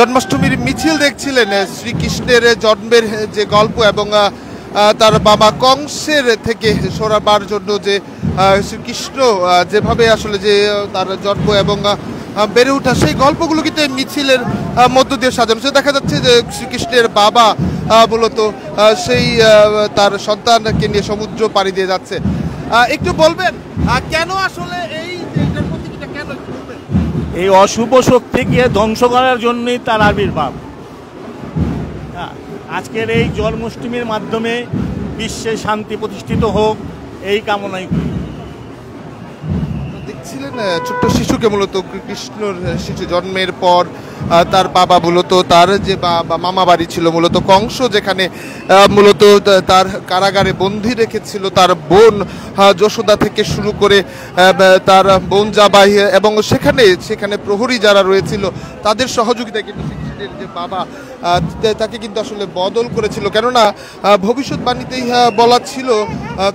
জন্মাষ্টমীর মিছিল দেখছিলেন শ্রীকৃষ্ণের জন্মের যে গল্প এবং তার বাবা কংসের থেকে সরাবার জন্য যে শ্রীকৃষ্ণ যেভাবে আসলে যে তার জন্ম এবং বেড়ে ওঠা সেই গল্পগুলো কিন্তু এই মিছিলের মধ্য দিয়ে সাজানো। সে দেখা যাচ্ছে যে শ্রীকৃষ্ণের বাবা মূলত সেই তার সন্তানকে নিয়ে সমুদ্র পাড়ি দিয়ে যাচ্ছে। একটু বলবেন কেন আসলে এই অশুভ শক্তিকে ধ্বংস করার জন্যই তার আবির্ভাব। আজকের এই জন্মাষ্টমীর মাধ্যমে বিশ্বে শান্তি প্রতিষ্ঠিত হোক এই কামনাই করি। দেখছিলেন ছোট্ট শিশুকে মূলত কৃষ্ণর শিশু জন্মের পর তার বাবা মূলত তার যে মামা বাড়ি ছিল মূলত কংস, যেখানে মূলত তার কারাগারে বন্দী রেখেছিল তার বোন যশোদা থেকে শুরু করে তার বোন জাবাই এবং সেখানে প্রহরী যারা রয়েছিল তাদের সহযোগিতায় কিন্তু শ্রীকৃষ্ণের যে বাবা তাকে কিন্তু আসলে বদল করেছিল। কেননা ভবিষ্যৎবাণীতেই বলা ছিল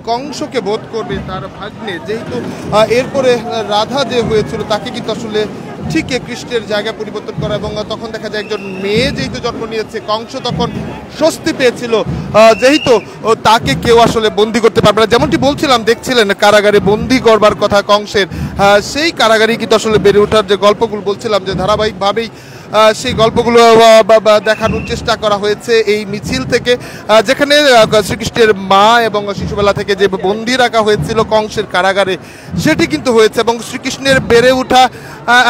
কংসকে বধ করবে তার ভাগ্নে, যেহেতু এরপরে রাধা যে হয়েছিল তাকে কিন্তু আসলে ঠিক কৃষ্ণের জায়গা পরিবর্তন করা এবং তখন দেখা যায় একজন মেয়ে যেহেতু জন্ম নিয়েছে কংস তখন স্বস্তি পেয়েছিল যেহেতু তাকে কেউ আসলে বন্দি করতে পারবে না। যেমনটি বলছিলাম দেখছিলেন কারাগারে বন্দি করবার কথা কংসের, সেই কারাগারেই কিন্তু আসলে বেড়ে ওঠার যে গল্পগুলো বলছিলাম যে ধারাবাহিকভাবেই সেই গল্পগুলো দেখানোর চেষ্টা করা হয়েছে এই মিছিল থেকে, যেখানে শ্রীকৃষ্ণের মা এবং শিশুবেলা থেকে যে বন্দি রাখা হয়েছিল কংসের কারাগারে সেটি কিন্তু হয়েছে এবং শ্রীকৃষ্ণের বেড়ে ওঠা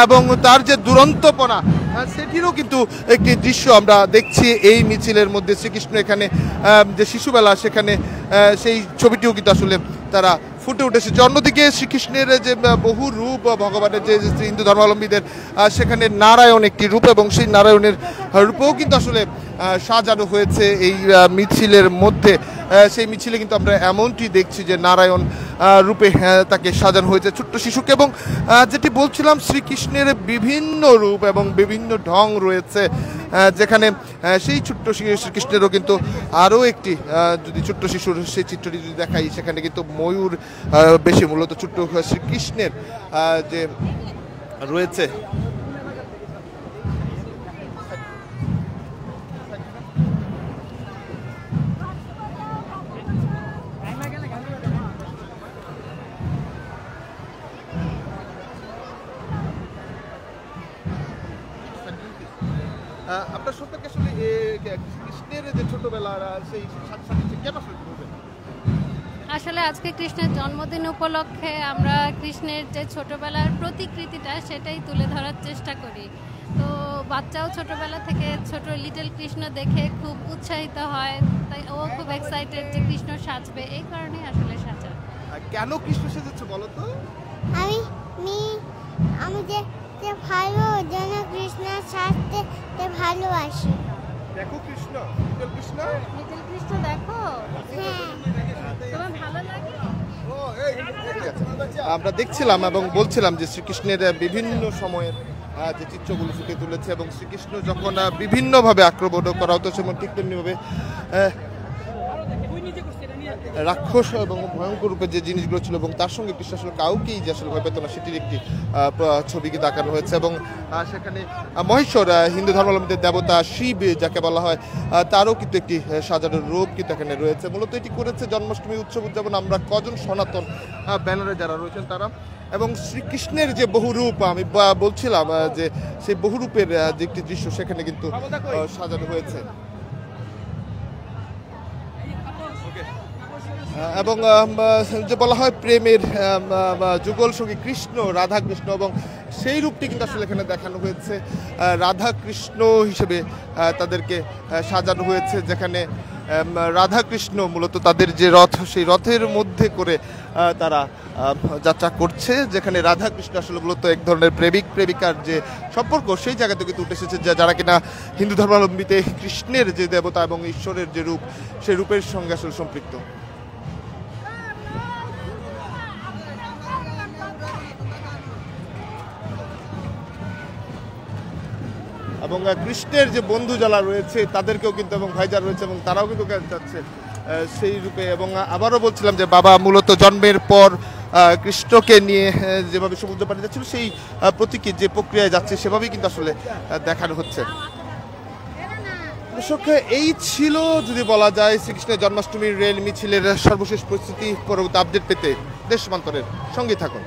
এবং তার যে দুরন্তপনা সেটিরও কিন্তু একটি দৃশ্য আমরা দেখছি এই মিছিলের মধ্যে। শ্রীকৃষ্ণ এখানে যে শিশুবেলা সেখানে সেই ছবিটিও কিন্তু আসলে তারা ফুটে উঠেছে। অন্যদিকে শ্রীকৃষ্ণের যে বহু রূপ ভগবানের যে হিন্দু ধর্মাবলম্বীদের সেখানে নারায়ণ একটি রূপ এবং সেই নারায়ণের রূপেও কিন্তু আসলে সাজানো হয়েছে এই মিছিলের মধ্যে। সেই মিছিলে কিন্তু আমরা এমনটি দেখছি যে নারায়ণ রূপে তাকে সাজানো হয়েছে ছোট্ট শিশুকে এবং যেটি বলছিলাম শ্রীকৃষ্ণের বিভিন্ন রূপ এবং বিভিন্ন ঢং রয়েছে, যেখানে সেই ছোট্ট শ্রীকৃষ্ণেরও কিন্তু আরও একটি যদি ছোট্ট শিশুর সেই চিত্রটি যদি দেখাই সেখানে কিন্তু ময়ূর বেশি মূলত ছোট্ট শ্রীকৃষ্ণের যে রয়েছে। আপনার সম্পর্কে আসলে কৃষ্ণের যে ছোটবেলার সেই কেন আসলে আজকে কৃষ্ণের জন্মদিন উপলক্ষে আমরা কৃষ্ণের যে ছোটবেলার প্রতিকৃতিটা সেটাই তুলে ধরার চেষ্টা করি। তো বাচ্চাও ছোটবেলা থেকে ছোট লিটল কৃষ্ণ দেখে খুব উৎসাহিত হয়, তাই ও খুব এক্সাইটেড যে কৃষ্ণ সাজবে, এই কারণেই আসলে সাজা। কেন কৃষ্ণ সেজেছে বলো তো? আমি যে ভালো যেন কৃষ্ণ সাজতে ভালোবাসি। দেখো কৃষ্ণ লিটল কৃষ্ণ দেখো, তোমার ভালো লাগে? আমরা দেখছিলাম এবং বলছিলাম যে শ্রীকৃষ্ণের বিভিন্ন সময়ের যে চিত্রগুলো ফুটে তুলেছে এবং শ্রীকৃষ্ণ যখন বিভিন্নভাবে আক্রমণ করা হতো সেমন ঠিক তেমনিভাবে রাক্ষস এবং ভয়ঙ্কর রূপে যে জিনিসগুলো ছিল এবং তার সঙ্গে কৃষ্ণ আসলে কাউকেই যে আসলে ভয় পেত না সেটির একটি ছবিকে দেখানো হয়েছে এবং সেখানে মহেশ্বর হিন্দু ধর্মাবলম্বীদের দেবতা শিব যাকে বলা হয় তারও কিন্তু একটি সাজানোর রূপ কিন্তু এখানে রয়েছে। মূলত এটি করেছে জন্মাষ্টমী উৎসব উদযাপন আমরা কজন সনাতন ব্যানারে যারা রয়েছেন তারা এবং শ্রীকৃষ্ণের যে বহু রূপ আমি বলছিলাম যে সেই বহু রূপের যে একটি দৃশ্য সেখানে কিন্তু সাজানো হয়েছে এবং যে বলা হয় প্রেমের যুগল সঙ্গী কৃষ্ণ রাধা কৃষ্ণ এবং সেই রূপটি কিন্তু আসলে এখানে দেখানো হয়েছে। রাধা কৃষ্ণ হিসেবে তাদেরকে সাজানো হয়েছে, যেখানে রাধা কৃষ্ণ মূলত তাদের যে রথ সেই রথের মধ্যে করে তারা যাত্রা করছে, যেখানে রাধা কৃষ্ণ আসলে মূলত এক ধরনের প্রেমিক প্রেমিকার যে সম্পর্ক সেই জায়গা থেকে উঠে এসেছে, যারা কিনা হিন্দু ধর্মাবলম্বীতে কৃষ্ণের যে দেবতা এবং ঈশ্বরের যে রূপ সেই রূপের সঙ্গে আসলে সম্পৃক্ত। এবং কৃষ্ণের যে বন্ধু যারা রয়েছে তাদেরকেও কিন্তু এবং ভাই যারা রয়েছে এবং তারাও কিন্তু যাচ্ছে সেই রূপে। এবং আবারও বলছিলাম যে বাবা মূলত জন্মের পর কৃষ্ণকে নিয়ে যেভাবে সমুদ্র পাড়ি যাচ্ছিল সেই প্রতীকী যে প্রক্রিয়ায় যাচ্ছে সেভাবেই কিন্তু আসলে দেখানো হচ্ছে। দর্শক, এই ছিল যদি বলা যায় শ্রীকৃষ্ণের জন্মাষ্টমীর রেল মিছিলের সর্বশেষ পরিস্থিতি। পরবর্তী আপডেট পেতে দেশ সমান্তরের সঙ্গে থাকুন।